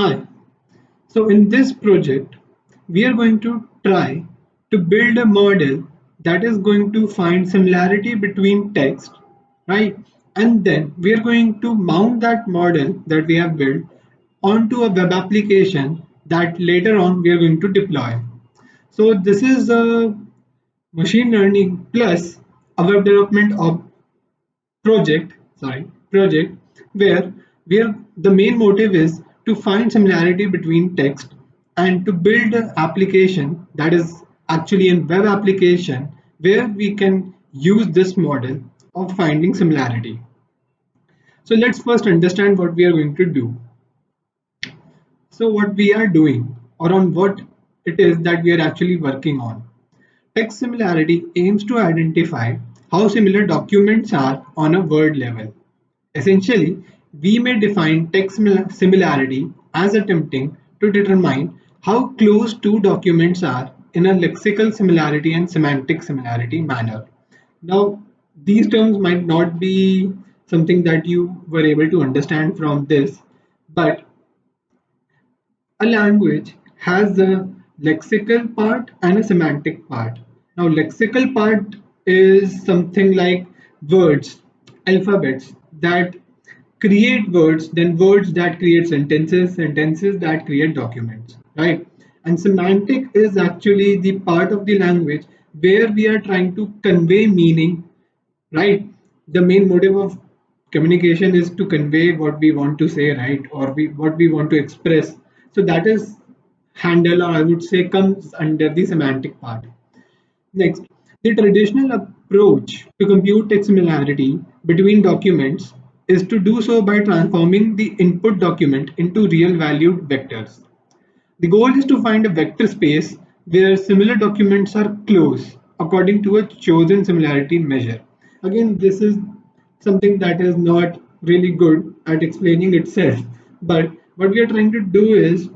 Hi. So in this project, we are going to try to build a model that is going to find similarity between text, right? And then we are going to mount that model that we have built onto a web application that later on we are going to deploy. So this is a machine learning plus a web development of project where the main motive is to find similarity between text and to build an application that is actually a web application where we can use this model of finding similarity. So let's first understand what we are going to do. So what we are doing, or on what it is that we are actually working on. Text similarity aims to identify how similar documents are on a word level. Essentially, we may define text similarity as attempting to determine how close two documents are in a lexical similarity and semantic similarity manner. Now, these terms might not be something that you were able to understand from this, but a language has a lexical part and a semantic part. Now, lexical part is something like words, alphabets that create words, then words that create sentences, sentences that create documents, right? And semantic is actually the part of the language where we are trying to convey meaning, right? The main motive of communication is to convey what we want to say, right? Or what we want to express. So that is handle, or I would say, comes under the semantic part. Next, the traditional approach to compute text similarity between documents is to do so by transforming the input document into real valued vectors. The goal is to find a vector space where similar documents are close according to a chosen similarity measure. Again, this is something that is not really good at explaining itself, but what we are trying to do is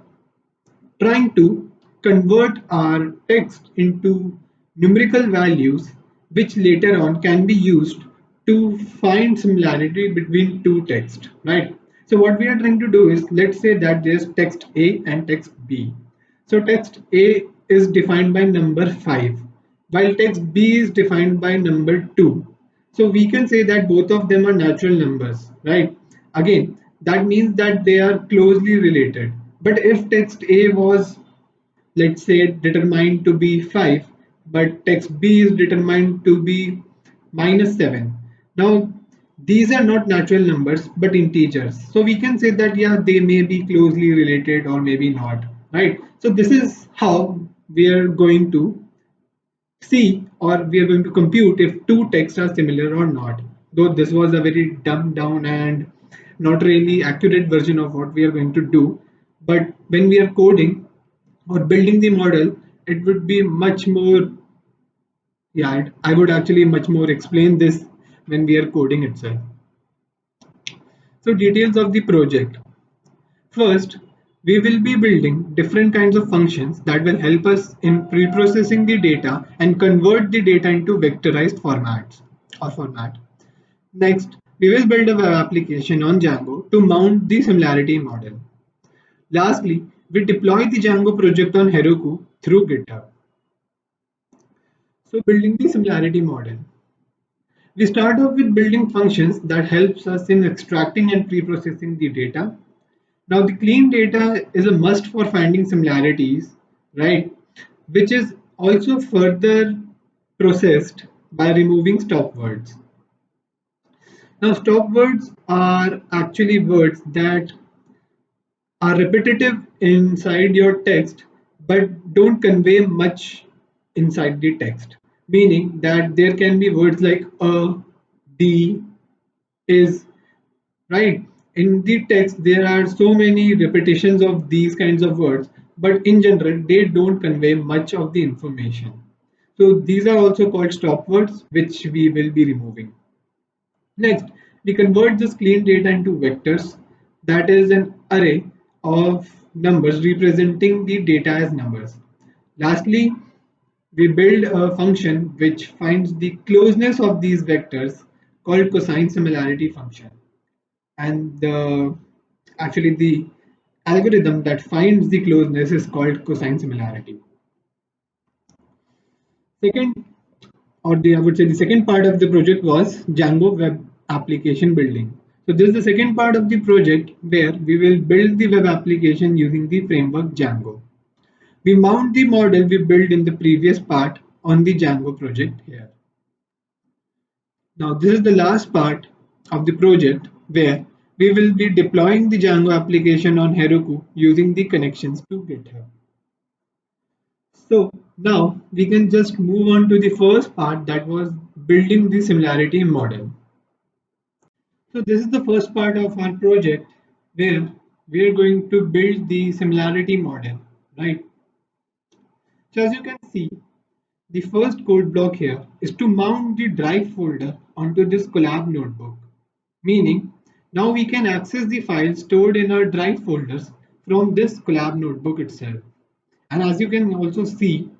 trying to convert our text into numerical values which later on can be used to find similarity between two texts, right? So what we are trying to do is, let's say that there's text A and text B. So text A is defined by number 5 while text B is defined by number 2. So we can say that both of them are natural numbers, right? Again, that means that they are closely related. But if text A was, let's say, determined to be 5, but text B is determined to be -7. Now, these are not natural numbers but integers. So we can say that, yeah, they may be closely related or maybe not, right? So this is how we are going to see, or we are going to compute if two texts are similar or not. Though this was a very dumbed down and not really accurate version of what we are going to do, but when we are coding or building the model, it would be much more, yeah, I would actually much more explain this when we are coding itself. So details of the project. First, we will be building different kinds of functions that will help us in pre-processing the data and convert the data into vectorized formats or format. Next, we will build a web application on Django to mount the similarity model. Lastly, we deploy the Django project on Heroku through GitHub. So building the similarity model. We start off with building functions that helps us in extracting and pre-processing the data. Now the clean data is a must for finding similarities, right? Which is also further processed by removing stop words. Now stop words are actually words that are repetitive inside your text but don't convey much inside the text. Meaning that there can be words like a, the, is, right? In the text there are so many repetitions of these kinds of words, but in general they don't convey much of the information. So these are also called stop words, which we will be removing. Next, we convert this clean data into vectors, that is an array of numbers representing the data as numbers. Lastly, we build a function which finds the closeness of these vectors called cosine similarity function. And actually the algorithm that finds the closeness is called cosine similarity. Second, or the I would say the second part of the project was Django web application building. So this is the second part of the project where we will build the web application using the framework Django. We mount the model we built in the previous part on the Django project here. Now this is the last part of the project where we will be deploying the Django application on Heroku using the connections to GitHub. So now we can just move on to the first part, that was building the similarity model. So this is the first part of our project where we are going to build the similarity model, right? So as you can see, the first code block here is to mount the drive folder onto this collab notebook, meaning now we can access the files stored in our drive folders from this collab notebook itself. And as you can also see,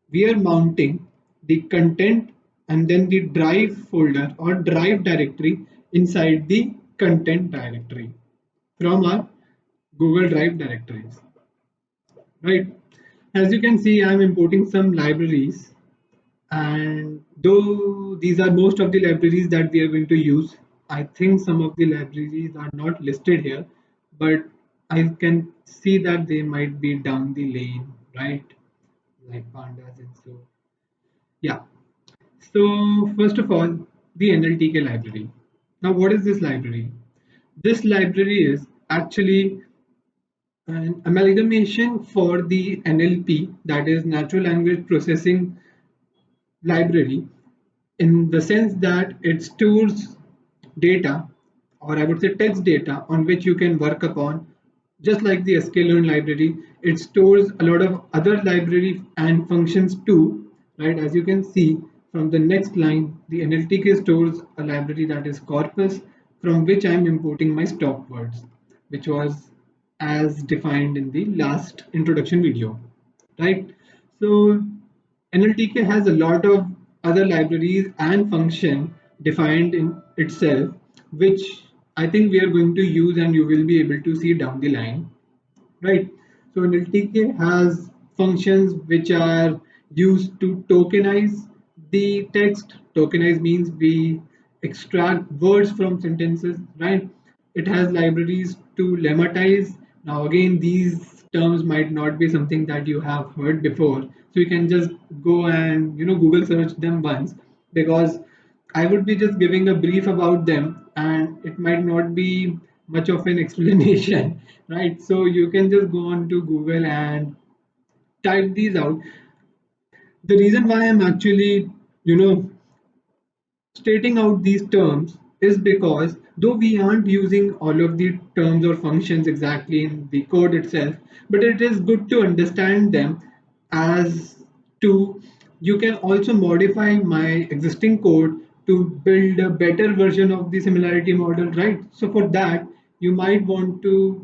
we are mounting the content and then the drive folder or drive directory inside the content directory from our Google Drive directories, right? As you can see, I'm importing some libraries, and though these are most of the libraries that we are going to use, I think some of the libraries are not listed here, but I can see that they might be down the lane, right? Like pandas and so. Yeah. So first of all, the NLTK library. Now, what is this library? This library is actually an amalgamation for the NLP, that is natural language processing library, in the sense that it stores data, or I would say text data, on which you can work upon. Just like the sklearn library, it stores a lot of other library and functions too, right? As you can see from the next line, the NLTK stores a library that is corpus, from which I am importing my stop words, which was as defined in the last introduction video, right? So NLTK has a lot of other libraries and function defined in itself, which I think we are going to use and you will be able to see down the line, right? So NLTK has functions which are used to tokenize the text. Tokenize means we extract words from sentences, right? It has libraries to lemmatize. Now again, these terms might not be something that you have heard before, so you can just go and Google search them once, because I would be just giving a brief about them and it might not be much of an explanation, right? So you can just go on to Google and type these out. The reason why I'm actually, you know, stating out these terms is because though we aren't using all of the terms or functions exactly in the code itself, but it is good to understand them, as to you can also modify my existing code to build a better version of the similarity model, right? So for that, you might want to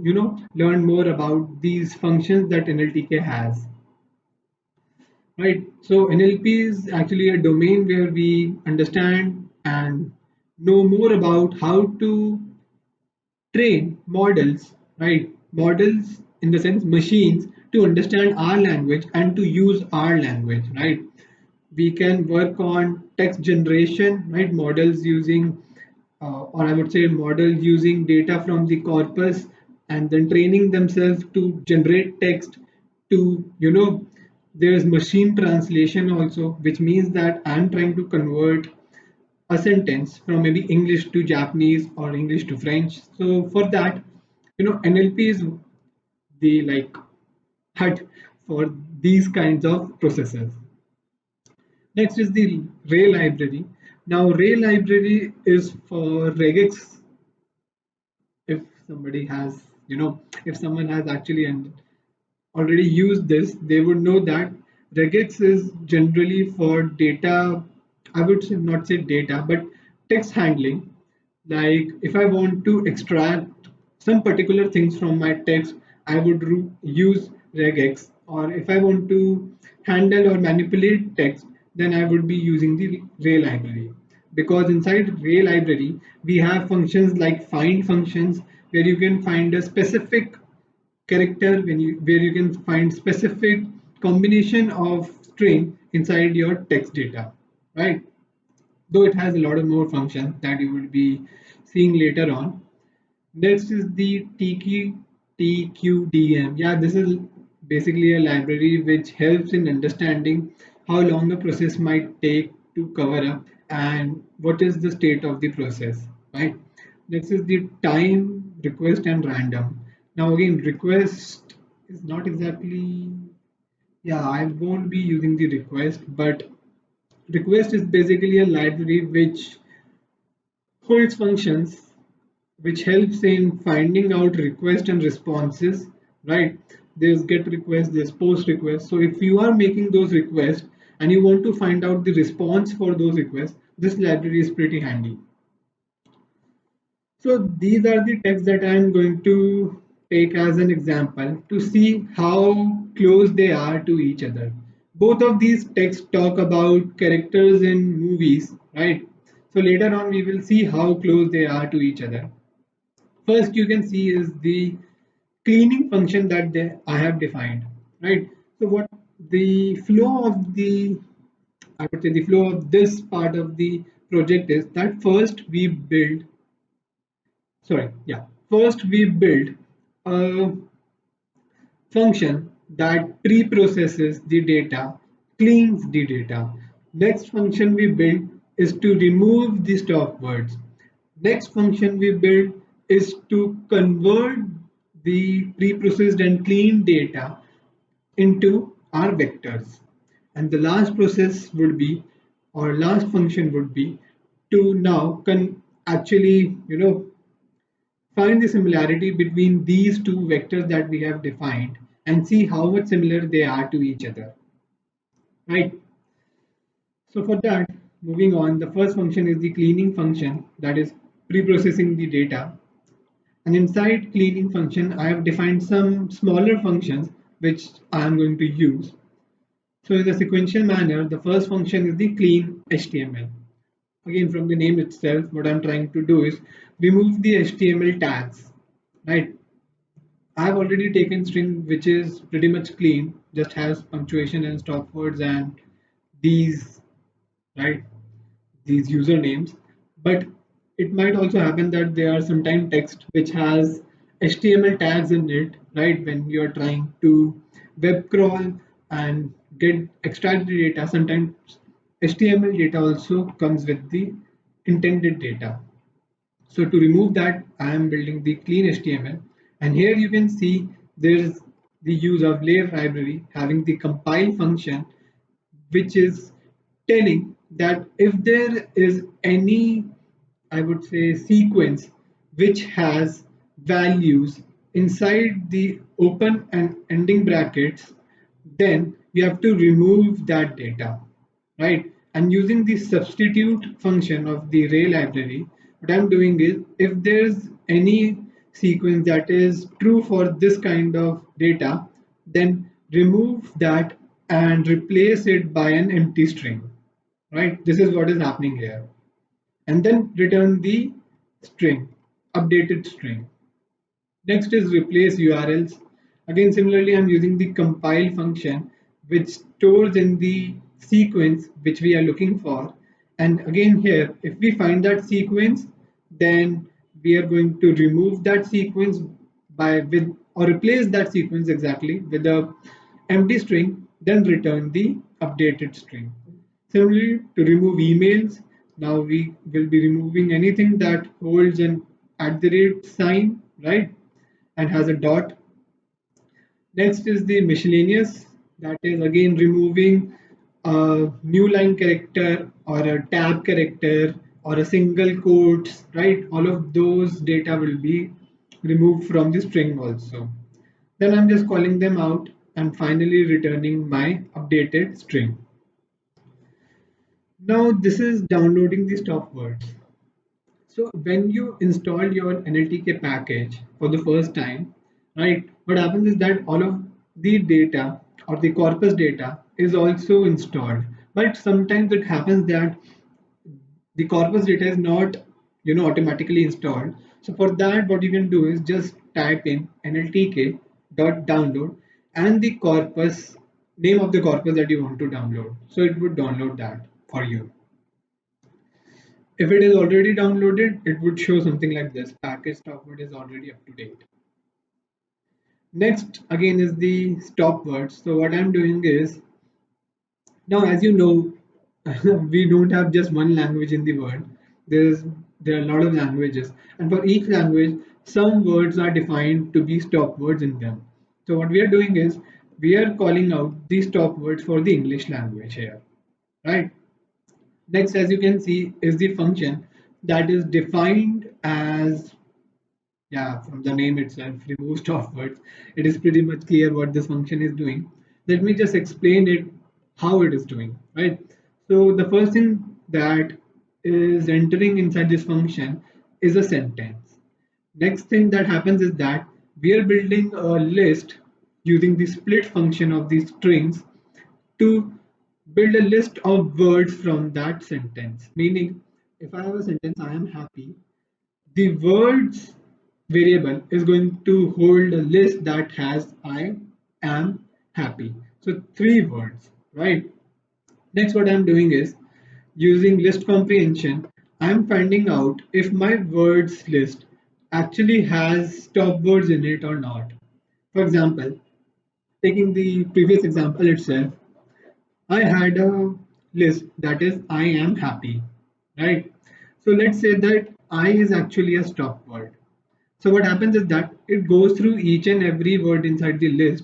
learn more about these functions that NLTK has. Right. So NLP is actually a domain where we understand and know more about how to train models, right? Models in the sense machines to understand our language and to use our language, right? We can work on text generation, right? Models using, or I would say models using data from the corpus and then training themselves to generate text to, there's machine translation also, which means that I'm trying to convert a sentence from maybe English to Japanese or English to French. So for that, NLP is the like hut for these kinds of processes. Next is the Ray library. Now Ray library is for regex. If somebody has, if someone has actually already used this, they would know that regex is generally for data. I would say not say data, but text handling. Like if I want to extract some particular things from my text, I would use regex. Or if I want to handle or manipulate text, then I would be using the Ray library. Because inside Ray library, we have functions like find functions, where you can find a specific character where you can find specific combination of string inside your text data, right? Though it has a lot of more functions that you will be seeing later on. Next is the TQDM. Yeah, this is basically a library which helps in understanding how long a process might take to cover up and what is the state of the process, right? Next is the time, request, and random. Now, again, request is not exactly, yeah, I won't be using the request, but request is basically a library which holds functions which helps in finding out request and responses, right? There's get request, there's post request. So if you are making those requests and you want to find out the response for those requests, this library is pretty handy. So these are the texts that I'm going to take as an example to see how close they are to each other. Both of these texts talk about characters in movies, right? So later on we will see how close they are to each other. First you can see is the cleaning function that I have defined, right? So what the flow of the, I would say the flow of this part of the project is that first we build a function that pre-processes the data, cleans the data. Next function we build is to remove the stop words. Next function we build is to convert the pre-processed and clean data into our vectors. And the last process would be, or last function would be, to now actually, find the similarity between these two vectors that we have defined and see how much similar they are to each other, right? So for that, moving on, the first function is the cleaning function that is pre-processing the data. And inside cleaning function, I have defined some smaller functions which I am going to use. So in a sequential manner, the first function is the clean HTML. Again, from the name itself, what I'm trying to do is remove the HTML tags, right? I've already taken string which is pretty much clean, just has punctuation and stop words and these, right? These usernames. But it might also happen that there are sometimes text which has HTML tags in it, right? When you're trying to web crawl and get extract the data, sometimes HTML data also comes with the intended data. So to remove that, I am building the clean HTML. And here you can see there's the use of layer library having the compile function, which is telling that if there is any, I would say, sequence which has values inside the open and ending brackets, then we have to remove that data, right? And using the substitute function of the array library, what I'm doing is if there's any sequence that is true for this kind of data, then remove that and replace it by an empty string, right? This is what is happening here. And then return the string, updated string. Next is replace URLs. Again, similarly, I'm using the compile function, which stores in the sequence which we are looking for. And again, here, if we find that sequence, then we are going to remove that sequence or replace that sequence exactly with a empty string, then return the updated string. Similarly, to remove emails, now we will be removing anything that holds an @ sign, right? And has a dot. Next is the miscellaneous, that is again removing a new line character or a tab character or a single quotes, right? All of those data will be removed from the string also. Then I'm just calling them out and finally returning my updated string. Now this is downloading the stop words. So when you install your NLTK package for the first time, right, what happens is that all of the data or the corpus data is also installed. But sometimes it happens that the corpus data is not, automatically installed. So for that, what you can do is just type in NLTK dot download and the corpus name of the corpus that you want to download. So it would download that for you. If it is already downloaded, it would show something like this: package stopword is already up to date. Next again is the stop words. So what I'm doing is, now as you know, we don't have just one language in the world. There's there are a lot of languages, and for each language, some words are defined to be stop words in them. So what we are doing is we are calling out these stop words for the English language here, right? Next, as you can see, is the function that is defined as, yeah, from the name itself, remove stop words. It is pretty much clear what this function is doing. Let me just explain it, how it is doing, right? So the first thing that is entering inside this function is a sentence. Next thing that happens is that we are building a list using the split function of these strings to build a list of words from that sentence. Meaning, if I have a sentence, I am happy, the words variable is going to hold a list that has I am happy. So three words, right? Next, what I'm doing is using list comprehension, I'm finding out if my words list actually has stop words in it or not. For example, taking the previous example itself, I had a list that is I am happy, right? So let's say that I is actually a stop word. So what happens is that it goes through each and every word inside the list,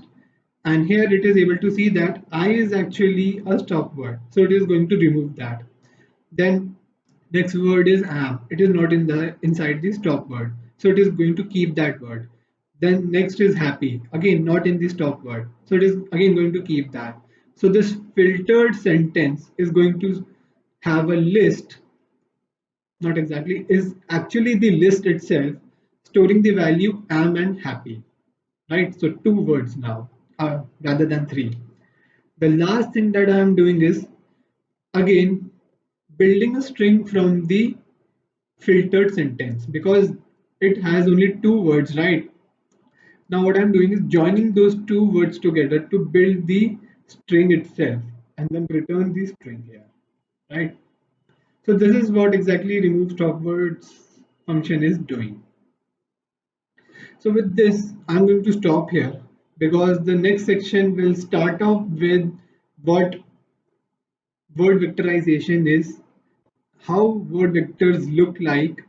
and here it is able to see that I is actually a stop word. So it is going to remove that. Then next word is am. It is not in the inside the stop word. So it is going to keep that word. Then next is happy. Again, not in the stop word. So it is again going to keep that. So this filtered sentence is going to have a list, not exactly, is actually the list itself storing the value am and happy, right? So two words now rather than three. The last thing that I am doing is again building a string from the filtered sentence because it has only two words, right? Now what I'm doing is joining those two words together to build the string itself and then return the string here, right? So this is what exactly remove stop words function is doing. So with this, I'm going to stop here because the next section will start off with what word vectorization is, how word vectors look like,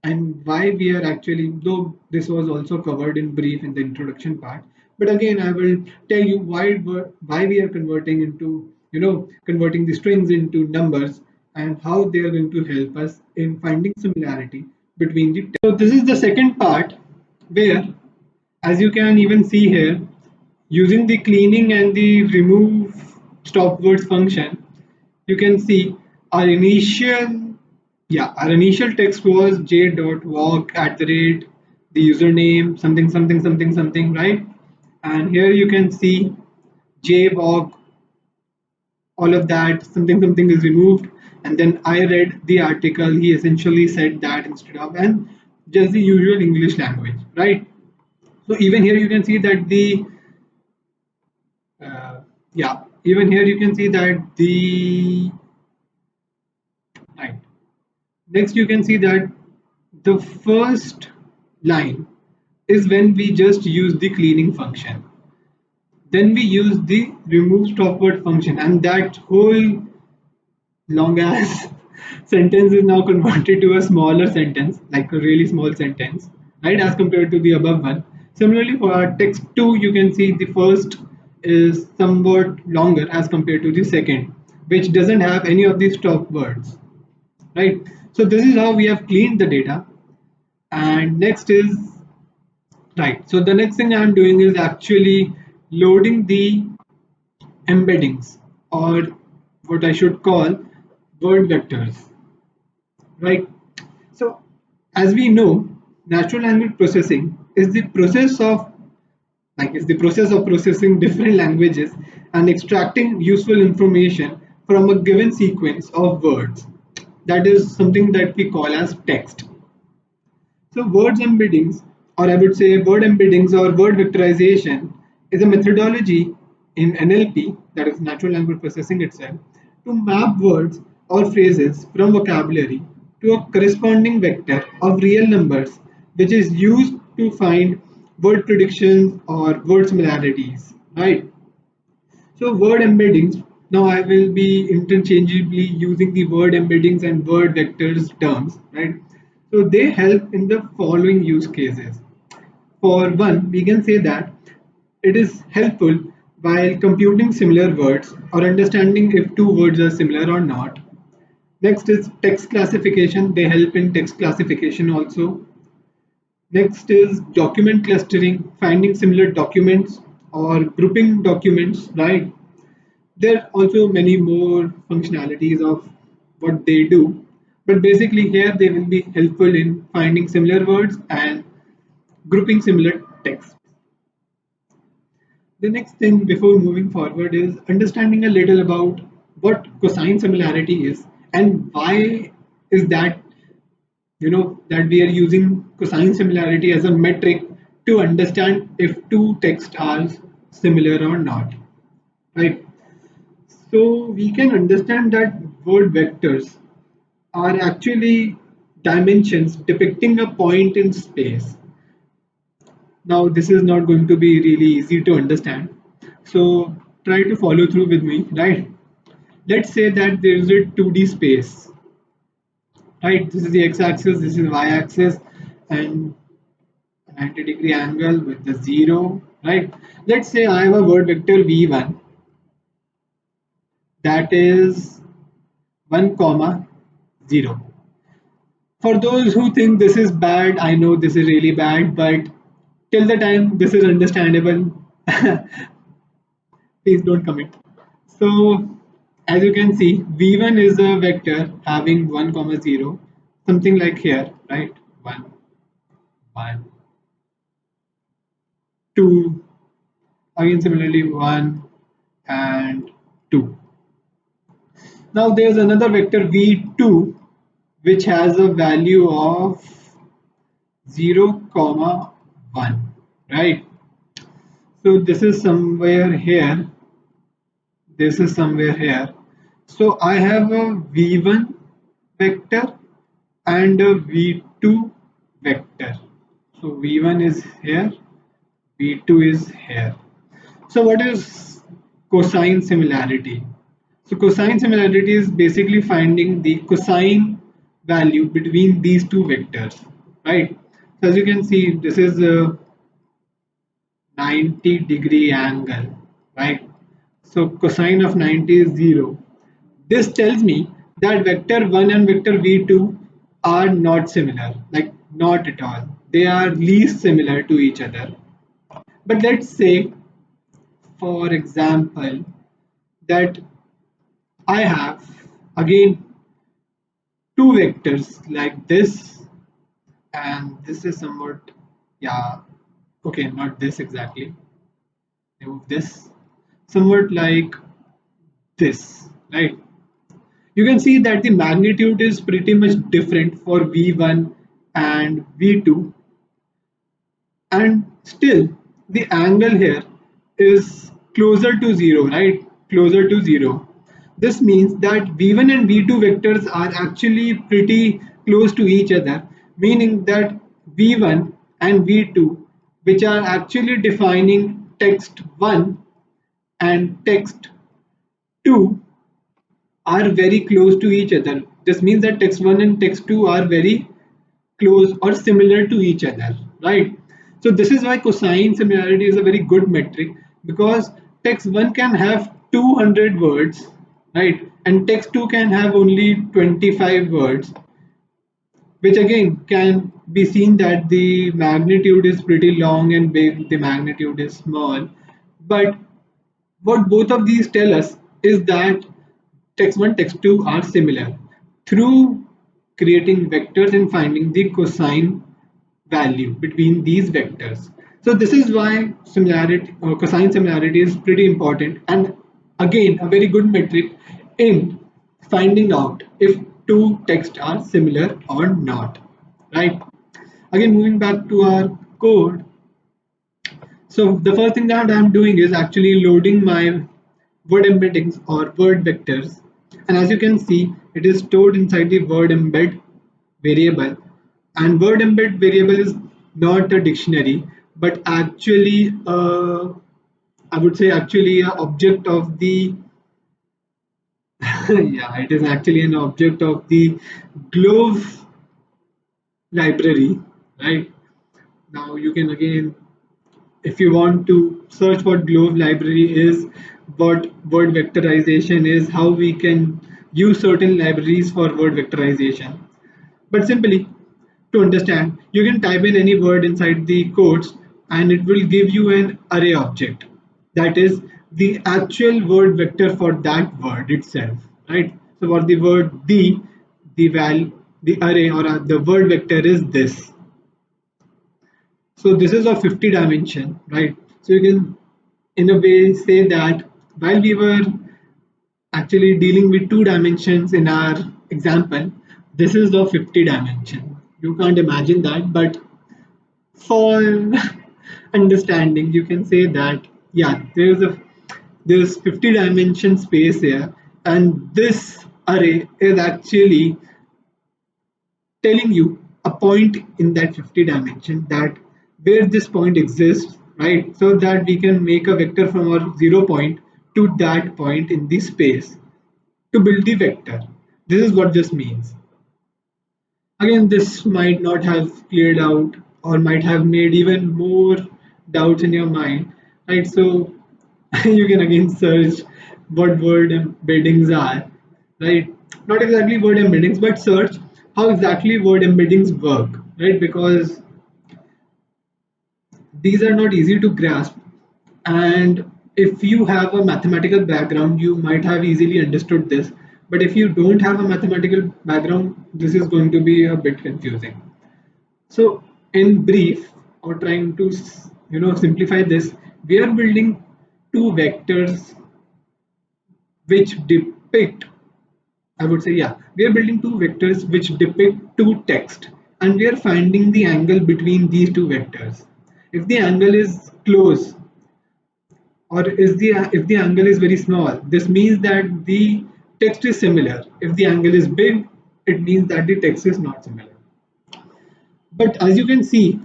and why we are actually, though this was also covered in brief in the introduction part, but again I will tell you why we are converting into, converting the strings into numbers and how they are going to help us in finding similarity between the. So this is the second part where, as you can even see here, using the cleaning and the remove stop words function, you can see our initial, yeah, our initial text was j.walk at the rate the username something something something something, right? And here you can see jwalk, all of that something something is removed, and then I read the article. He essentially said that instead of, and just the usual English language, right? So even here you can see that the yeah, even here you can see that the, right. Next, you can see that the first line is when we just use the cleaning function. Then we use the remove stopword function, and that whole long ass sentence is now converted to a smaller sentence, like a really small sentence, right, as compared to the above one. Similarly, for our text 2, you can see the first is somewhat longer as compared to the second, which doesn't have any of these stop words, right? So this is how we have cleaned the data. And next is, right, so the next thing I'm doing is actually loading the embeddings, or what I should call word vectors, right? So as we know, natural language processing is the process of, is the process of processing different languages and extracting useful information from a given sequence of words. That is something that we call as text. So words embeddings or I would say word embeddings or word vectorization, is a methodology in NLP, that is natural language processing itself, to map words or phrases from vocabulary to a corresponding vector of real numbers, which is used to find word predictions or word similarities, right? So word embeddings, now I will be interchangeably using the word embeddings and word vectors terms, right? So they help in the following use cases. For one, we can say that it is helpful while computing similar words or understanding if two words are similar or not. Next is text classification. They help in text classification also. Next is document clustering, finding similar documents or grouping documents, right? There are also many more functionalities of what they do, but basically here they will be helpful in finding similar words and grouping similar text. The next thing before moving forward is understanding a little about what cosine similarity is and why is that, that we are using cosine similarity as a metric to understand if two texts are similar or not, right? So we can understand that word vectors are actually dimensions depicting a point in space. Now, this is not going to be really easy to understand. So try to follow through with me, right? Let's say that there is a 2D space, right? This is the x-axis, this is y-axis, and a 90-degree angle with the zero, right? Let's say I have a word vector v1 that is 1 comma 0. For those who think this is bad, I know this is really bad, but till the time this is understandable, please don't commit. So as you can see, v1 is a vector having 1 comma 0, something like here, right? 1, 1, 2, again similarly 1 and 2. Now there's another vector v2 which has a value of 0 comma 1, right? So this is somewhere here, this is somewhere here. So I have a v1 vector and a v2 vector. So v1 is here, v2 is here. So what is cosine similarity? So cosine similarity is basically finding the cosine value between these two vectors, right? So as you can see, this is a 90-degree angle, right? So cosine of 90 is 0. This tells me that vector 1 and vector v2 are not similar, like not at all. They are least similar to each other. But let's say, for example, that I have again two vectors like this, and this is somewhat, yeah, okay, not this exactly, remove this, somewhat like this, right? You can see that the magnitude is pretty much different for V1 and V2, and still the angle here is closer to 0, right? Closer to 0. This means that V1 and V2 vectors are actually pretty close to each other, meaning that V1 and V2, which are actually defining text 1 and text 2, are very close to each other. This means that text 1 and text 2 are very close or similar to each other, right? So this is why cosine similarity is a very good metric, because text 1 can have 200 words, right? And text 2 can have only 25 words, which again can be seen that the magnitude is pretty long and big, the magnitude is small. But what both of these tell us is that text 1, text 2 are similar through creating vectors and finding the cosine value between these vectors. So this is why similarity or cosine similarity is pretty important, and again a very good metric in finding out if two texts are similar or not, right? Again, moving back to our code, so the first thing that I'm doing is actually loading my word embeddings or word vectors. And as you can see, it is stored inside the word embed variable. And word embed variable is not a dictionary, but actually, I would say actually a object of the, yeah, it is actually an object of the Glove library, right? Now you can again, if you want to search what Glove library is, what word vectorization is, how we can use certain libraries for word vectorization. But simply to understand, you can type in any word inside the quotes and it will give you an array object. That is the actual word vector for that word itself, right? So for the word the array or the word vector is this. So this is of 50 dimension, right? So you can in a way say that while we were actually dealing with two dimensions in our example, this is the 50 dimension. You can't imagine that, but for understanding, you can say that yeah, there's 50 dimension space here, and this array is actually telling you a point in that 50 dimension that where this point exists, right? So that we can make a vector from our 0 point to that point in this space to build the vector. This is what this means. Again, this might not have cleared out or might have made even more doubts in your mind, right? So you can again search what word embeddings are, right? Not exactly word embeddings, but search how exactly word embeddings work, right? Because these are not easy to grasp. And if you have a mathematical background, you might have easily understood this. But if you don't have a mathematical background, this is going to be a bit confusing. So, in brief, or trying to simplify this, we are building two vectors which depict, I would say, yeah, we are building two vectors which depict two text, and we are finding the angle between these two vectors. If the angle is close, or is the if the angle is very small, this means that the text is similar. If the angle is big, it means that the text is not similar. But as you can see,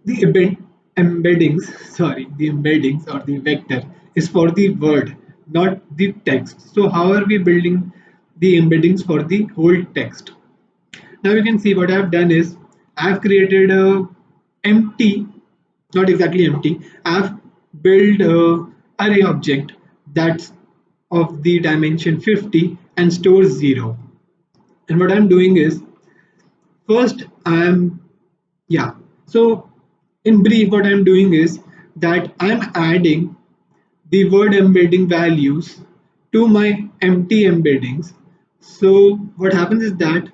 the embeddings, sorry, the embeddings or the vector is for the word, not the text. So how are we building the embeddings for the whole text? Now you can see what I have done is I have created a empty, not exactly empty. I have built a array object that's of the dimension 50 and stores 0. And what I'm doing is first I'm yeah. So in brief, what I'm doing is that I'm adding the word embedding values to my empty embeddings. So what happens is that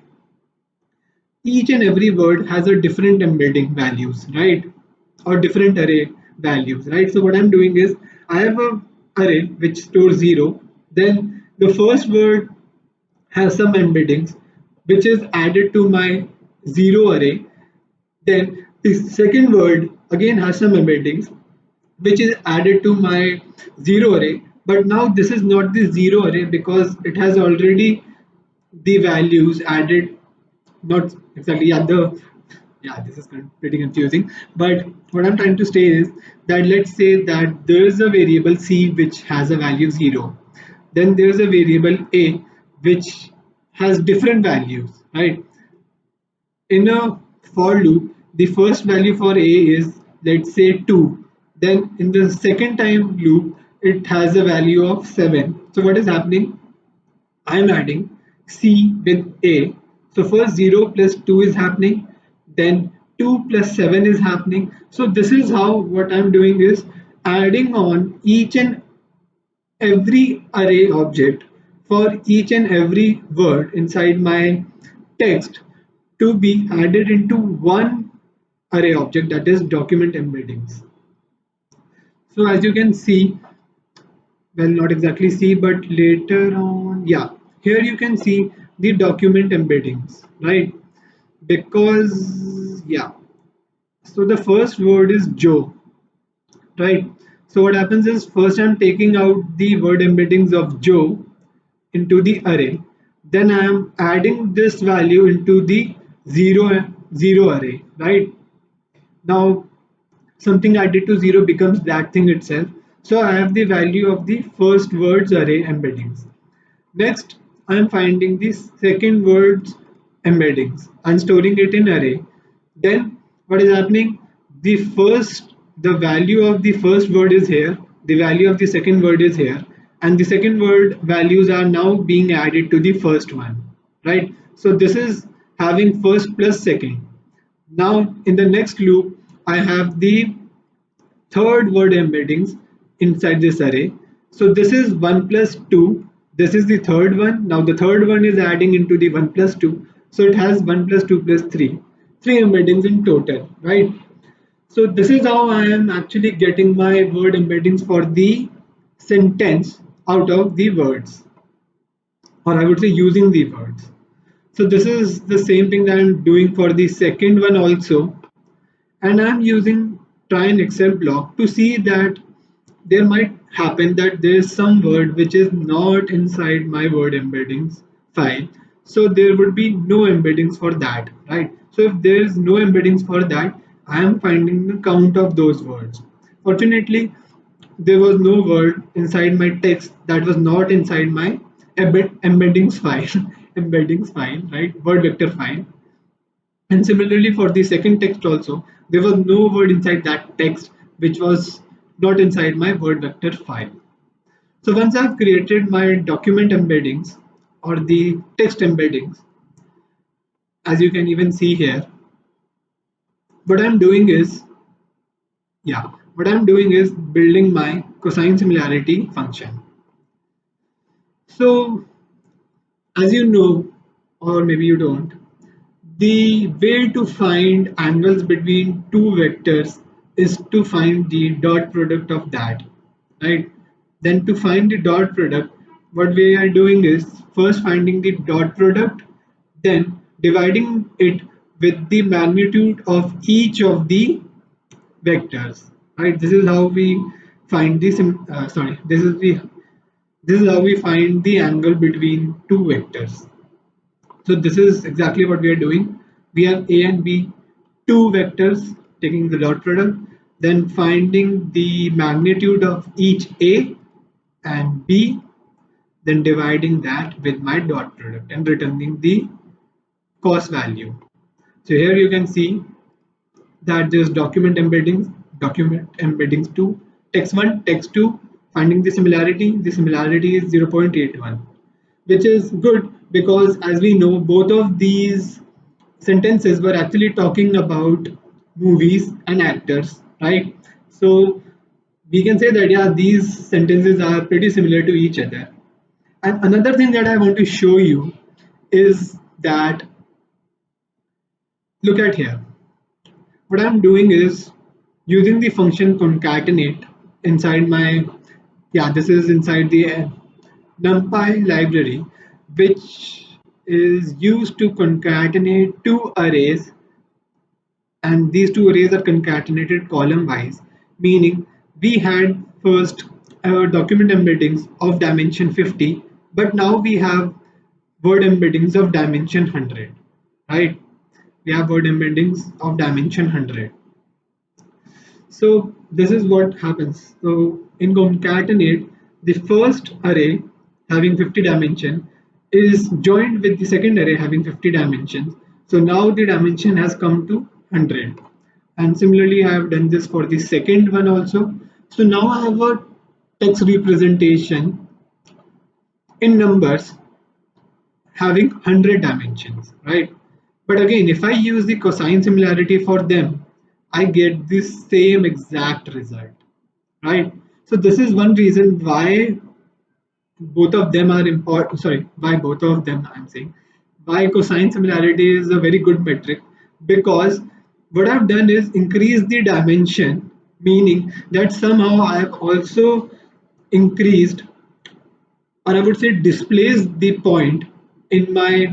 each and every word has a different embedding values, right? Or different array values, right? So what I'm doing is I have a array which stores 0. Then the first word has some embeddings which is added to my 0 array. Then the second word again has some embeddings which is added to my 0 array. But now this is not the 0 array because it has already the values added, not exactly, yeah, this is pretty confusing. But what I'm trying to say is that let's say that there is a variable C which has a value 0. Then there is a variable A which has different values, right? In a for loop, the first value for A is, let's say, 2. Then in the second time loop, it has a value of 7. So what is happening? I'm adding C with A. So first 0 plus 2 is happening, then 2 plus 7 is happening. So this is how what I'm doing is adding on each and every array object for each and every word inside my text to be added into one array object, that is document embeddings. So as you can see, well, not exactly see, but later on, yeah, here you can see the document embeddings, right? Because yeah, So the first word is Joe, right? So what happens is first I'm taking out the word embeddings of Joe into the array. Then I am adding this value into the zero array, right? Now something added to zero becomes that thing itself. So I have the value of the first words array embeddings. Next, I am finding the second word's embeddings and storing it in array. Then what is happening? The value of the first word is here, the value of the second word is here, and the second word values are now being added to the first one, right? So this is having first plus second. Now in the next loop, I have the third word embeddings inside this array. So this is 1 plus 2. This is the third one. Now the third one is adding into the 1 plus 2. So it has 1 plus 2 plus 3. 3 embeddings in total, right? So this is how I am actually getting my word embeddings for the sentence out of the words, or I would say using the words. So this is the same thing that I'm doing for the second one also, and I'm using try and except block to see that there might happen that there is some word which is not inside my word embeddings file, so there would be no embeddings for that, right? So if there is no embeddings for that, I am finding the count of those words. Fortunately, there was no word inside my text that was not inside my embeddings file embeddings file, right, word vector file. And similarly for the second text also, there was no word inside that text which was not inside my word vector file. So once I've created my document embeddings or the text embeddings, as you can even see here, what I'm doing is, what I'm doing is building my cosine similarity function. So as you know, or maybe you don't, the way to find angles between two vectors is to find the dot product of that, right? Then to find the dot product, what we are doing is first finding the dot product, then dividing it with the magnitude of each of the vectors, right? This is how we find this. This is how we find the angle between two vectors. So this is exactly what we are doing. We have A and B, two vectors, taking the dot product, then finding the magnitude of each A and B, then dividing that with my dot product and returning the cost value. So here you can see that there's document embeddings 2, text 1, text 2, finding the similarity is 0.81, which is good because as we know, both of these sentences were actually talking about movies and actors, right? So we can say that yeah, these sentences are pretty similar to each other. And another thing that I want to show you is that look at here. What I'm doing is using the function concatenate inside my, this is inside the NumPy library, which is used to concatenate two arrays, and these two arrays are concatenated column wise, meaning we had first our document embeddings of dimension 50, but now we have word embeddings of dimension 100, right? We have word embeddings of dimension 100. So this is what happens. So in concatenate, the first array having 50 dimension is joined with the second array having 50 dimensions. So now the dimension has come to 100. And similarly, I have done this for the second one also. So now I have a text representation in numbers having 100 dimensions, right? But again, if I use the cosine similarity for them, I get the same exact result, right? So this is one reason why both of them are important. Sorry, why both of them I'm saying, why cosine similarity is a very good metric, because what I've done is increase the dimension, meaning that somehow I have also increased, or I would say displaced the point in my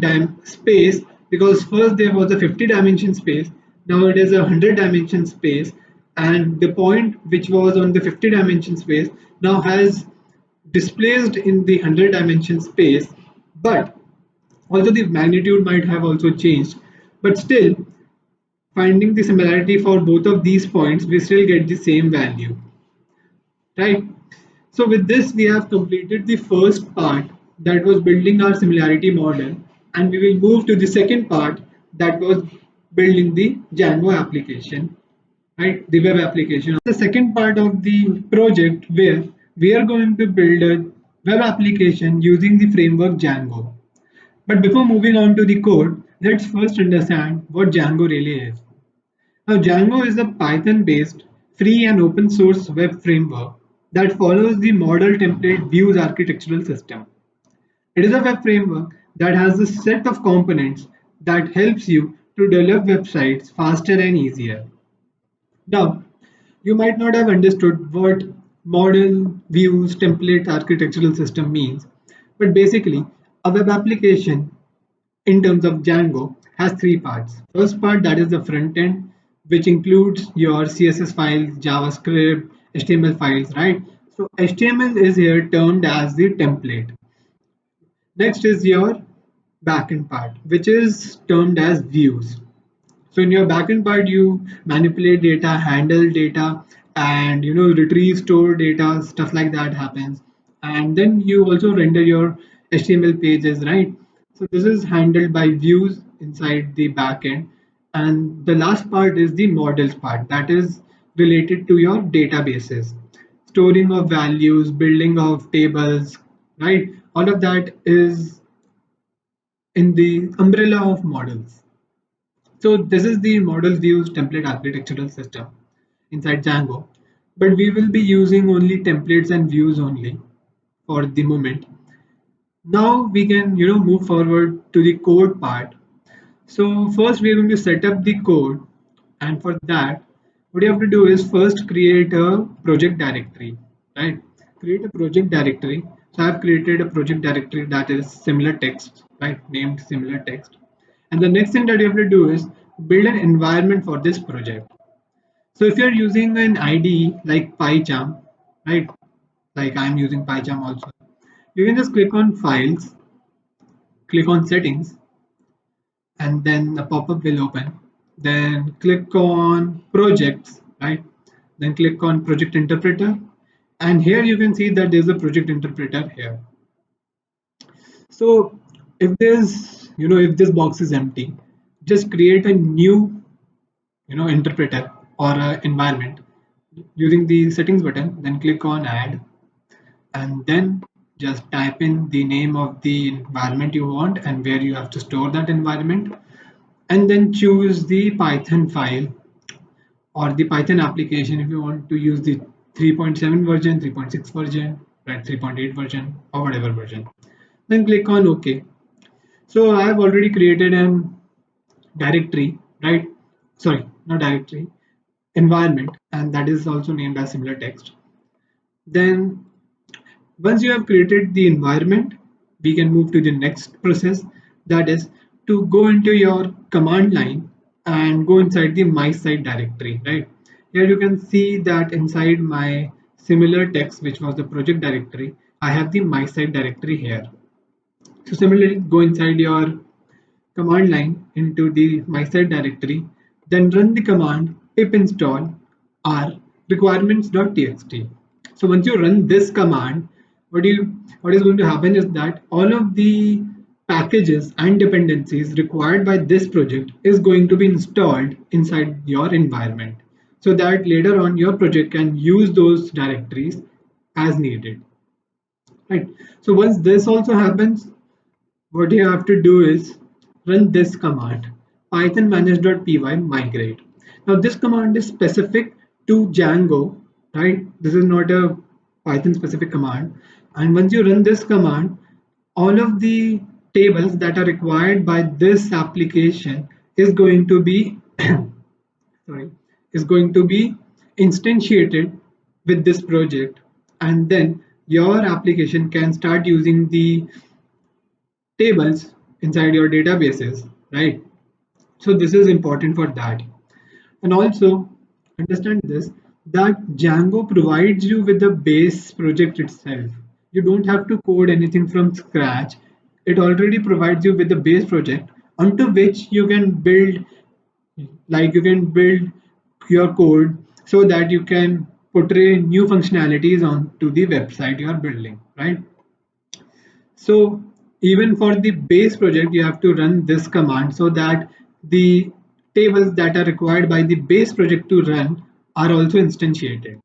space, because first there was a 50 dimension space, Now it is a 100 dimension space, and the point which was on the 50 dimension space now has displaced in the 100 dimension space, but also the magnitude might have also changed, but still finding the similarity for both of these points, we still get the same value, right? So with this, we have completed the first part, that was building our similarity model, and we will move to the second part, that was building the Django application, right? The web application. The second part of the project where we are going to build a web application using the framework Django. But before moving on to the code, let's first understand what Django really is. Now, Django is a Python-based, free and open source web framework that follows the model template views architectural system. It is a web framework that has a set of components that helps you to develop websites faster and easier. Now, you might not have understood what model views template architectural system means, but basically, a web application in terms of Django has three parts. First part, that is the front end, which includes your CSS files, JavaScript, HTML files, right? So HTML is here termed as the template. Next is your backend part, which is termed as views. So in your backend part, you manipulate data, handle data, and retrieve, store data, stuff like that happens. And then you also render your HTML pages, right? So this is handled by views inside the backend. And the last part is the models part, that is related to your databases, storing of values, building of tables, right? All of that is in the umbrella of models. So this is the model views template architectural system inside Django, but we will be using only templates and views only for the moment. Now we can move forward to the code part. So first we are going to set up the code, and for that what you have to do is first create a project directory, right? Create a project directory. So I have created a project directory that is similar text, right? Named similar text. And the next thing that you have to do is build an environment for this project. So if you're using an IDE like PyCharm, right? Like I'm using PyCharm also, you can just click on files, click on settings, and then a pop-up will open. Then click on projects, right? Then click on project interpreter, and here you can see that there's a project interpreter here. So if there's if this box is empty, just create a new interpreter or environment using the settings button. Then click on add, and then just type in the name of the environment you want and where you have to store that environment, and then choose the Python file or the Python application if you want to use the 3.7 version, 3.6 version, right, 3.8 version, or whatever version. Then click on OK. So I have already created an directory, right? Sorry, not directory, environment, and that is also named as similar text. Then once you have created the environment, we can move to the next process, that is to go into your command line and go inside the my site directory, right? Here you can see that inside my similar text, which was the project directory, I have the my site directory here. So similarly, go inside your command line into the my site directory, then run the command pip install r requirements.txt. So once you run this command, what is going to happen is that all of the packages and dependencies required by this project is going to be installed inside your environment, so that later on your project can use those directories as needed, right? So once this also happens, what you have to do is run this command, python manage.py migrate. Now this command is specific to Django, right? This is not a Python specific command. And once you run this command, all of the tables that are required by this application is going to be sorry, is going to be instantiated with this project, and then your application can start using the tables inside your databases, right? So this is important for that. And also understand this, that Django provides you with the base project itself. You don't have to code anything from scratch. It already provides you with the base project onto which you can build, like you can build your code so that you can portray new functionalities onto the website you are building, right? So even for the base project, you have to run this command so that the tables that are required by the base project to run are also instantiated,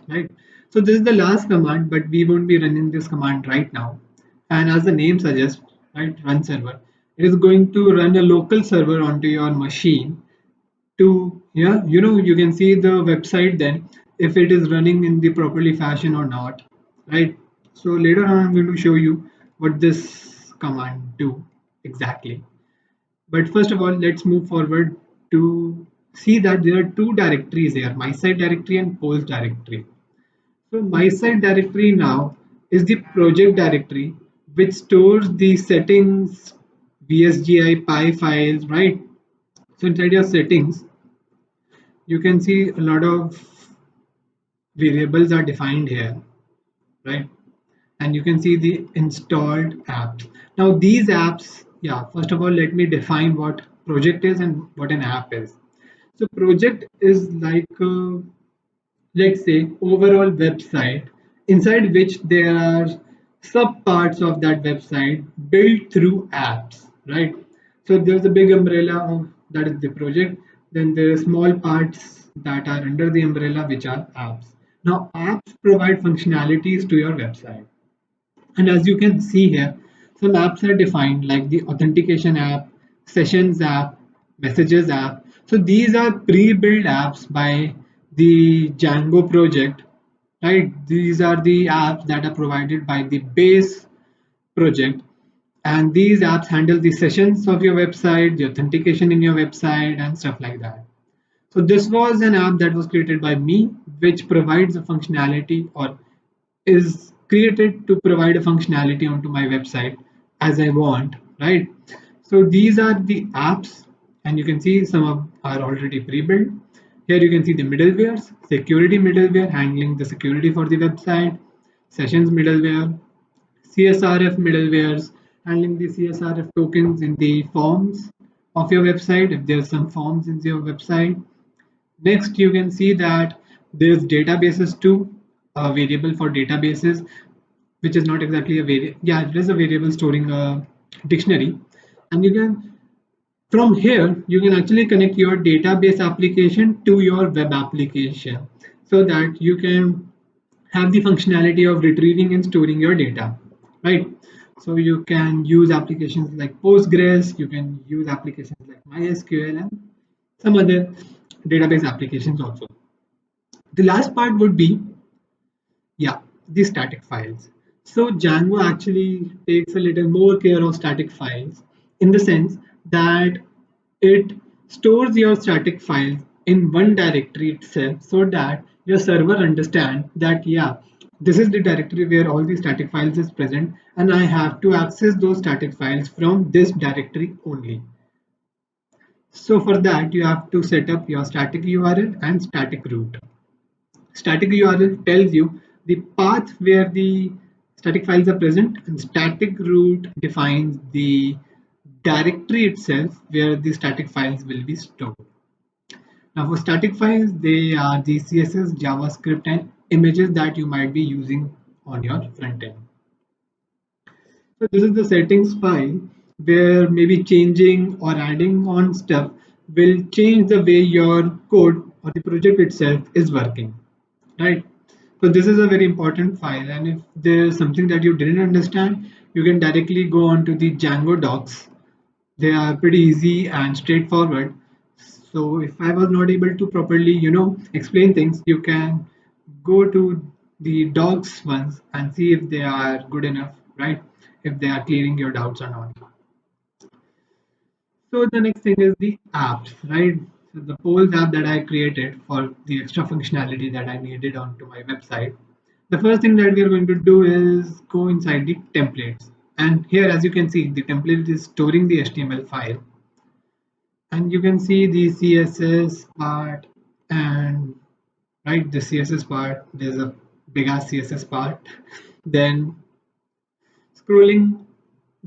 right? So this is the last command, but we won't be running this command right now. And as the name suggests, right, run server, it is going to run a local server onto your machine to, yeah, you can see the website then if it is running in the properly fashion or not, right? So later on I'm going to show you what this command do exactly. But first of all, let's move forward to see that there are two directories here, my site directory and polls directory. So my site directory now is the project directory which stores the settings, vsgi py files, right? So inside your settings you can see a lot of variables are defined here, right? And you can see the installed apps. Now these apps, yeah, first of all, let me define what project is and what an app is. So project is like, let's say, overall website inside which there are sub parts of that website built through apps, right? So there's a big umbrella of that is the project. Then there are small parts that are under the umbrella which are apps. Now apps provide functionalities to your website. And as you can see here, some apps are defined like the authentication app, sessions app, messages app. So these are pre-built apps by the Django project, right? These are the apps that are provided by the base project. And these apps handle the sessions of your website, the authentication in your website, and stuff like that. So this was an app that was created by me, which provides a functionality or is created to provide a functionality onto my website as I want, right? So these are the apps, and you can see some of are already pre-built. Here you can see the middlewares, security middleware handling the security for the website, sessions middleware, CSRF middlewares handling the CSRF tokens in the forms of your website if there's some forms in your website. Next, you can see that there's databases too, a variable for databases, which is not exactly a variable. Yeah, it is a variable storing a dictionary. And you can, from here, you can actually connect your database application to your web application so that you can have the functionality of retrieving and storing your data, right? So you can use applications like Postgres, you can use applications like MySQL and some other database applications also. The last part would be, yeah, the static files. So Django actually takes a little more care of static files in the sense that it stores your static files in one directory itself so that your server understands that, yeah, this is the directory where all the static files is present and I have to access those static files from this directory only. So for that you have to set up your static URL and static root. Static URL tells you the path where the static files are present, and static root defines the directory itself where the static files will be stored. Now for static files, they are the CSS, JavaScript and images that you might be using on your front end. So this is the settings file where maybe changing or adding on stuff will change the way your code or the project itself is working, right? So this is a very important file, and if there's something that you didn't understand, you can directly go on to the Django docs. They are pretty easy and straightforward. So if I was not able to properly, explain things, you can go to the docs ones and see if they are good enough, right? If they are clearing your doubts or not. So the next thing is the apps, right? So the polls app that I created for the extra functionality that I needed onto my website. The first thing that we are going to do is go inside the templates. And here, as you can see, the template is storing the HTML file. And you can see the CSS part, and right, the CSS part, there's a big ass CSS part. Then scrolling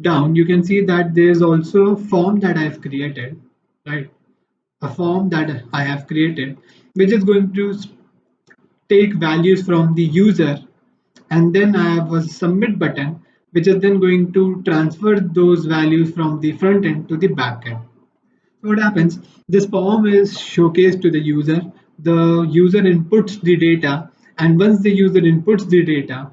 down, you can see that there's also a form that I've created, right? A form that I have created, which is going to take values from the user, and then I have a submit button, which is then going to transfer those values from the front end to the back end. So what happens? This form is showcased to the user. The user inputs the data, and once the user inputs the data,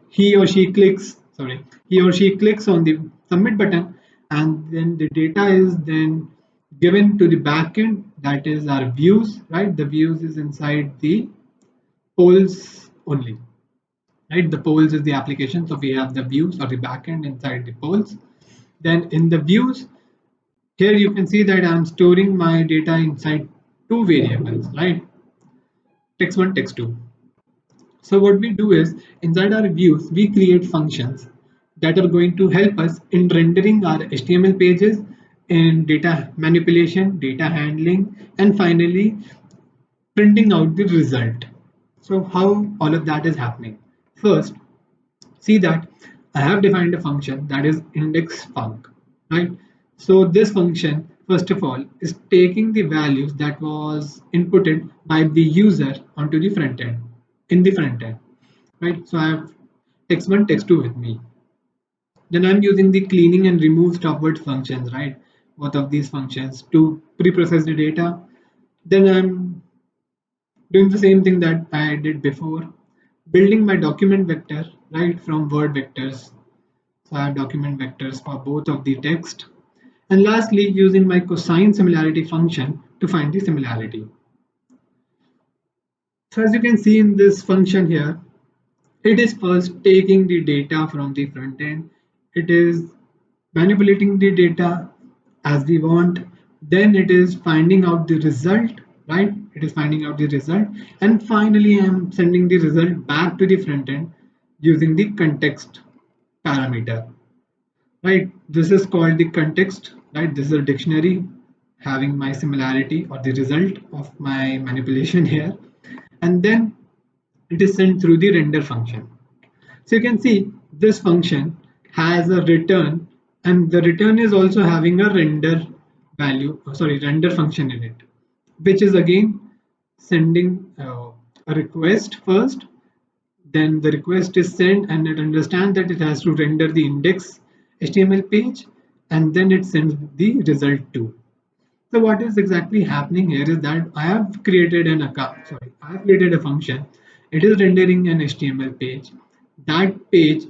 he or she clicks on the submit button, and then the data is then given to the backend. That is our views, right? The views is inside the polls only, right? The polls is the application, so we have the views or the backend inside the polls. Then in the views, here you can see that I'm storing my data inside two variables, right? Text1, text2. So what we do is inside our views, we create functions that are going to help us in rendering our HTML pages, in data manipulation, data handling, and finally printing out the result. So how all of that is happening? First, see that I have defined a function that is index func, right? So this function, first of all, is taking the values that was inputted by the user onto the front end, in the front end, right? So I have text1, text2 with me. Then I'm using the cleaning and remove stopword functions, right? Both of these functions to pre-process the data. Then I'm doing the same thing that I did before, building my document vector, right, from word vectors. So I have document vectors for both of the text. And lastly, using my cosine similarity function to find the similarity. So as you can see in this function here, it is first taking the data from the front end. It is manipulating the data as we want. Then it is finding out the result, right? It is finding out the result. And finally, I'm sending the result back to the front end using the context parameter. Right, this is called the context, right? This is a dictionary having my similarity or the result of my manipulation here, and then it is sent through the render function. So you can see this function has a return, and the return is also having a render value, render function in it, which is again sending a request first. Then the request is sent, and it understands that it has to render the index HTML page, and then it sends the result too. So what is exactly happening here is that I have created I have created a function. It is rendering an HTML page. That page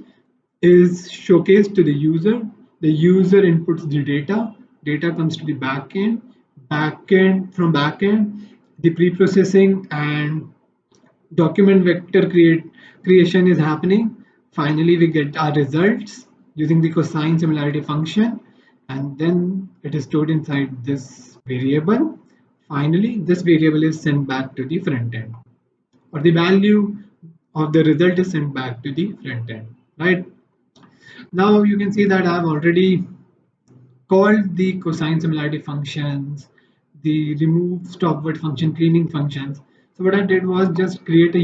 is showcased to the user. The user inputs the data. Data comes to the backend. From backend, the pre-processing and document vector creation is happening. Finally, we get our results using the cosine similarity function, and then it is stored inside this variable. Finally, this variable is sent back to the front end, or the value of the result is sent back to the front end, right? Now you can see that I've already called the cosine similarity functions, the remove stopword function, cleaning functions. So what I did was just create a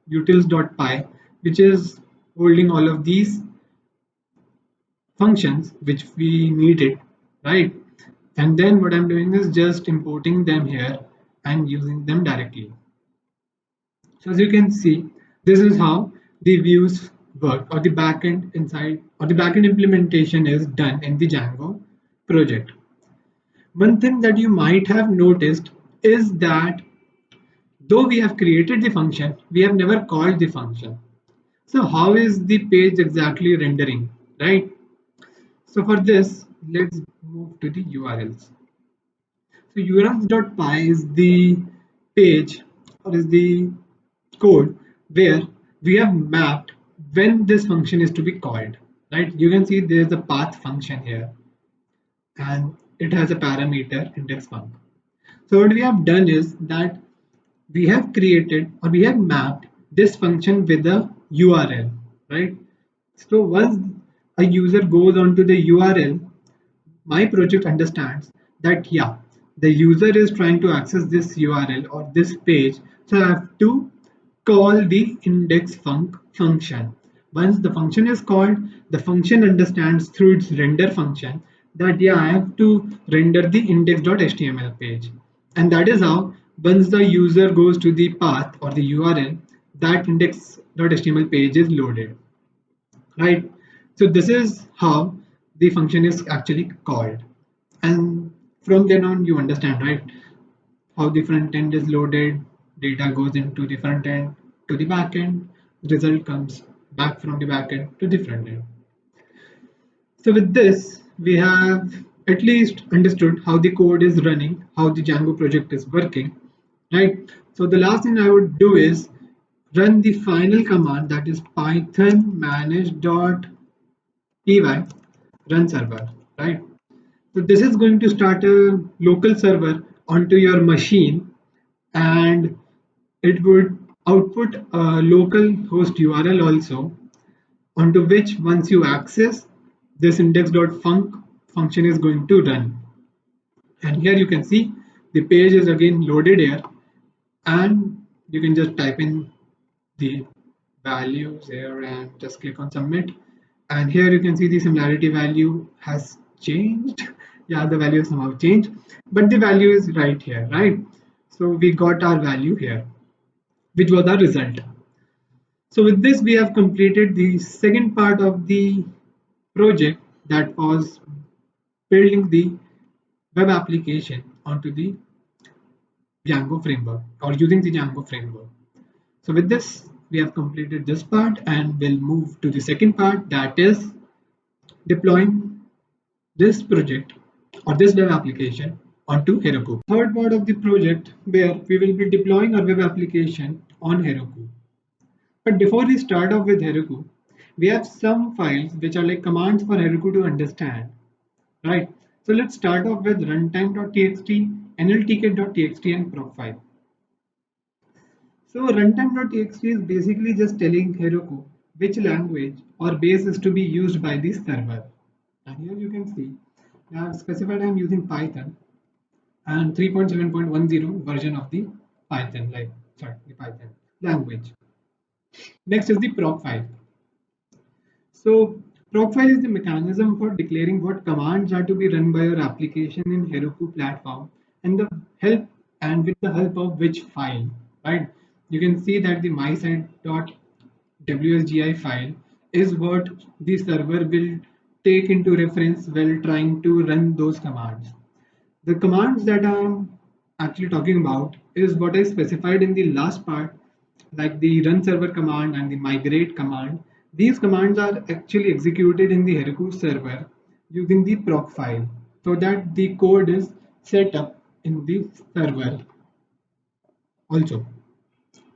utils.py, which is holding all of these functions which we needed, right? And then what I'm doing is just importing them here and using them directly. So as you can see, this is how the views work, or the backend inside, or the backend implementation is done in the Django project. One thing that you might have noticed is that though we have created the function, we have never called the function. So how is the page exactly rendering, right? So for this, let's move to the URLs. So urls.py is the page, or is the code where we have mapped when this function is to be called, right? You can see there's a path function here, and it has a parameter index func. So what we have done is that we have created, or we have mapped this function with a URL, right? So once a user goes onto the URL, my project understands that yeah, the user is trying to access this URL or this page, so I have to call the index function. Once the function is called, the function understands through its render function that yeah, I have to render the index.html page. And that is how once the user goes to the path or the URL, that index.html page is loaded, right? So this is how the function is actually called. And from then on, you understand, right? How the front end is loaded, data goes into the front end to the back end, result comes back from the back end to the front end. So with this, we have at least understood how the code is running, how the Django project is working, right? So the last thing I would do is run the final command, that is python manage.py run server, right? So this is going to start a local server onto your machine, and it would output a local host URL also, onto which once you access, this index.func function is going to run. And here you can see the page is again loaded here, and you can just type in the values here and just click on submit. And here you can see the similarity value has changed. Yeah, the value has somehow changed, but the value is right here, right? So we got our value here, which was our result. So with this, we have completed the second part of the project, that was building the web application onto the Django framework or using the Django framework. So with this, we have completed this part and we'll move to the second part, that is deploying this project or this web application onto Heroku. Third part of the project where we will be deploying our web application on Heroku. But before we start off with Heroku, we have some files which are like commands for Heroku to understand, right? So let's start off with runtime.txt, nltk.txt, and proc file. So runtime.txt is basically just telling Heroku which language or base is to be used by the server. And here you can see I have specified I'm using Python and 3.7.10 version of the Python, the Python language. Next is the proc file. So proc file is the mechanism for declaring what commands are to be run by your application in Heroku platform, and the help and with the help of which file, right? You can see that the mysite.wsgi file is what the server will take into reference while trying to run those commands. The commands that I'm actually talking about is what I specified in the last part, like the run server command and the migrate command. These commands are actually executed in the Heroku server using the proc file, so that the code is set up in the server also,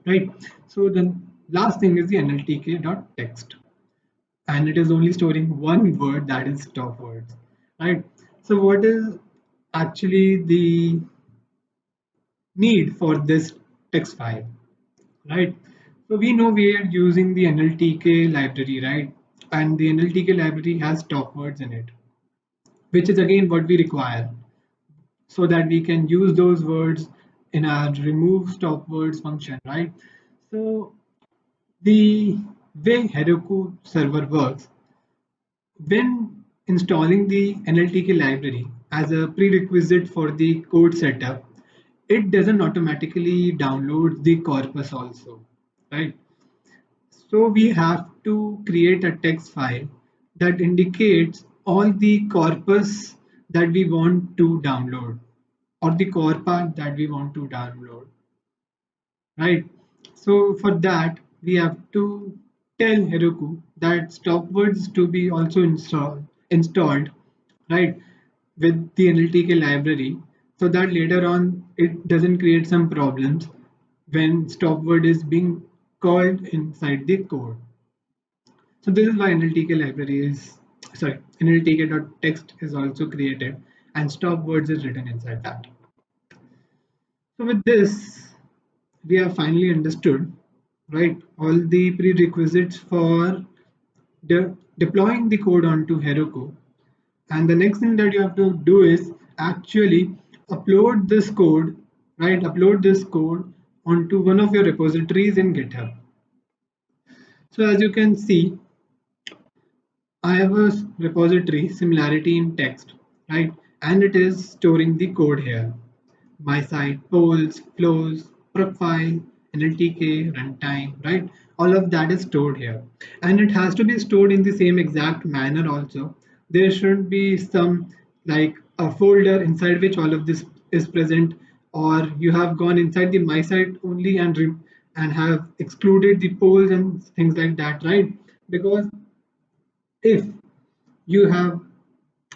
right? So the last thing is the nltk.text, and it is only storing one word, that is stop words, right? So what is actually the need for this text file, right? So we know we are using the NLTK library, right? And the NLTK library has stop words in it, which is again what we require so that we can use those words in our remove stop words function, right? So the way Heroku server works, when installing the NLTK library as a prerequisite for the code setup, it doesn't automatically download the corpus also, right? So we have to create a text file that indicates all the corpus that we want to download or the corpus that we want to download, right? So for that, we have to tell Heroku that stop words to be also installed, right, with the NLTK library, so that later on it doesn't create some problems when stop word is being called inside the code. So this is why NLTK library is, sorry, NLTK.text is also created and stop words is written inside that. So with this, we have finally understood, right, all the prerequisites for deploying the code onto Heroku. And the next thing that you have to do is actually upload this code, right? Upload this code onto one of your repositories in GitHub. So as you can see, I have a repository similarity in text, right? And it is storing the code here. My site, polls, flows, profile, NLTK, runtime, right? All of that is stored here. And it has to be stored in the same exact manner also. There shouldn't be some like a folder inside which all of this is present, or you have gone inside the my site only and have excluded the polls and things like that, right? Because if you have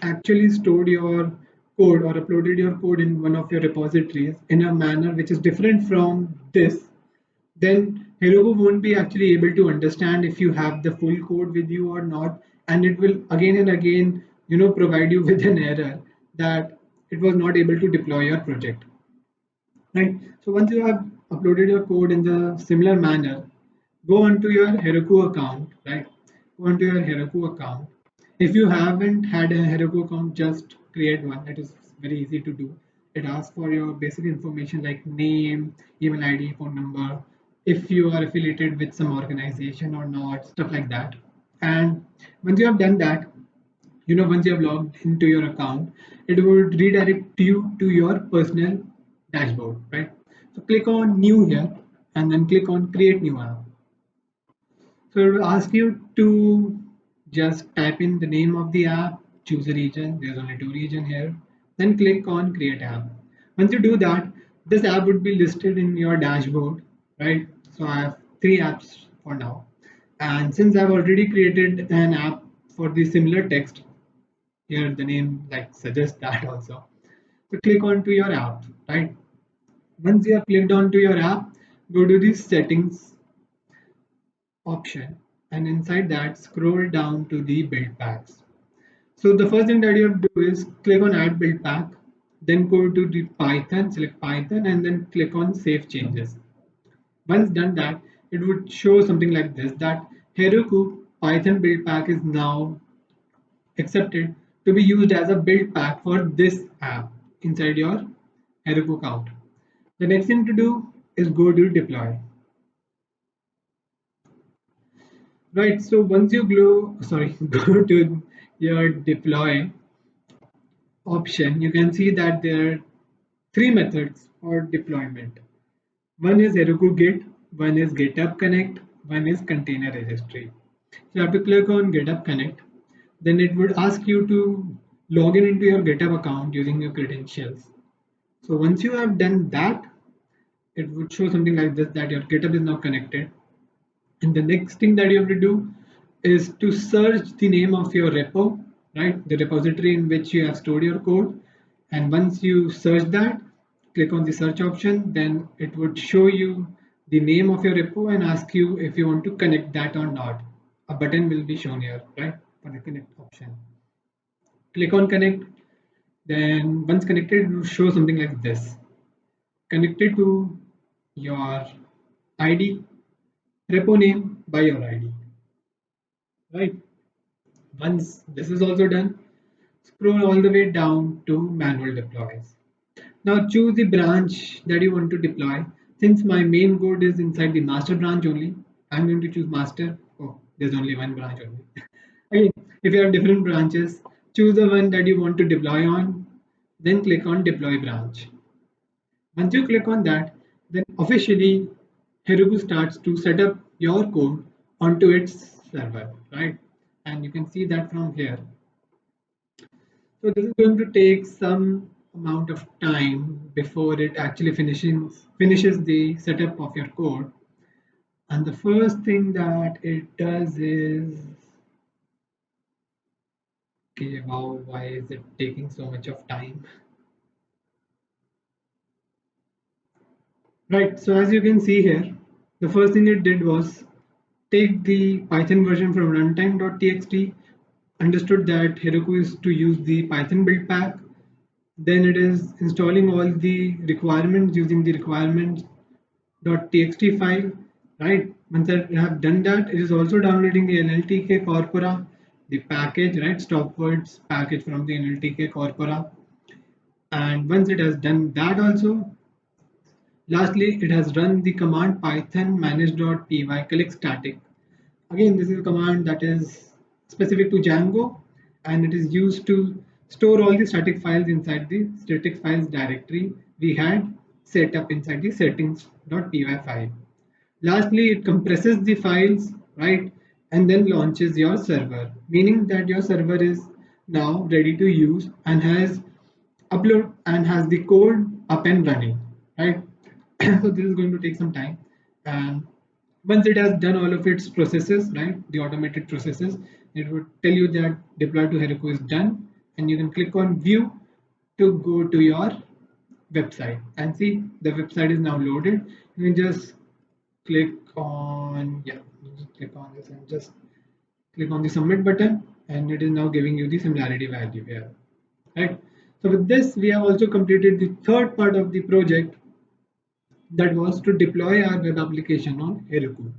actually stored your code or uploaded your code in one of your repositories in a manner which is different from this, then Heroku won't be actually able to understand if you have the full code with you or not, and it will again and again, provide you with an error that it was not able to deploy your project. Right. So once you have uploaded your code in the similar manner, go onto your Heroku account, right? Go onto your Heroku account. If you haven't had a Heroku account, just create one. It is very easy to do. It asks for your basic information like name, email ID, phone number, if you are affiliated with some organization or not, stuff like that. And once you have done that, once you have logged into your account, it would redirect you to your personal dashboard, right? So click on new here and then click on create new app. So it will ask you to just type in the name of the app, choose a region. There's only two regions here. Then click on create app. Once you do that, this app would be listed in your dashboard, right? So I have three apps for now. And since I've already created an app for the similar text, here the name like suggests that also. So click onto your app, right? Once you have clicked onto your app, go to the settings option, and inside that scroll down to the build packs. So the first thing that you have to do is click on add build pack, then go to the Python, select Python, and then click on save changes. Once done that, it would show something like this, that Heroku Python build pack is now accepted to be used as a build pack for this app inside your Heroku account. The next thing to do is go to deploy. Right, so once you go to your deploy option, you can see that there are three methods for deployment. One is Heroku Git, one is GitHub Connect, one is Container Registry. So you have to click on GitHub Connect. Then it would ask you to log in into your GitHub account using your credentials. So once you have done that, it would show something like this, that your GitHub is now connected. And the next thing that you have to do is to search the name of your repo, right? The repository in which you have stored your code. And once you search that, click on the search option, then it would show you the name of your repo and ask you if you want to connect that or not. A button will be shown here, right? For the connect option. Click on connect. Then once connected, it will show something like this. Connected to your ID, repo name by your ID, right? Once this is also done, scroll all the way down to manual deploys. Now choose the branch that you want to deploy. Since my main code is inside the master branch only, I'm going to choose master. Oh, there's only one branch only. Again, if you have different branches, choose the one that you want to deploy on, then click on deploy branch. Once you click on that, then officially Heroku starts to set up your code onto its server, right? And you can see that from here. So this is going to take some amount of time before it actually finishes the setup of your code. And the first thing that it does is, okay, wow, why is it taking so much of time? Right, so as you can see here, the first thing it did was take the Python version from runtime.txt, understood that Heroku is to use the Python build pack. Then it is installing all the requirements using the requirements.txt file, right? Once I have done that, it is also downloading the NLTK corpora, the package, right? Stopwords package from the NLTK corpora. And once it has done that also, lastly, it has run the command python manage.py collect static. Again, this is a command that is specific to Django, and it is used to store all the static files inside the static files directory we had set up inside the settings.py file. Lastly, it compresses the files, right, and then launches your server, meaning that your server is now ready to use and has upload and has the code up and running, right? So this is going to take some time, and once it has done all of its processes, right, the automated processes, it would tell you that deploy to Heroku is done, and you can click on view to go to your website and see the website is now loaded. You can just click on, yeah, just click on this and just click on the submit button, and it is now giving you the similarity value here, right? So with this, we have also completed the third part of the project, that was to deploy our web application on Heroku.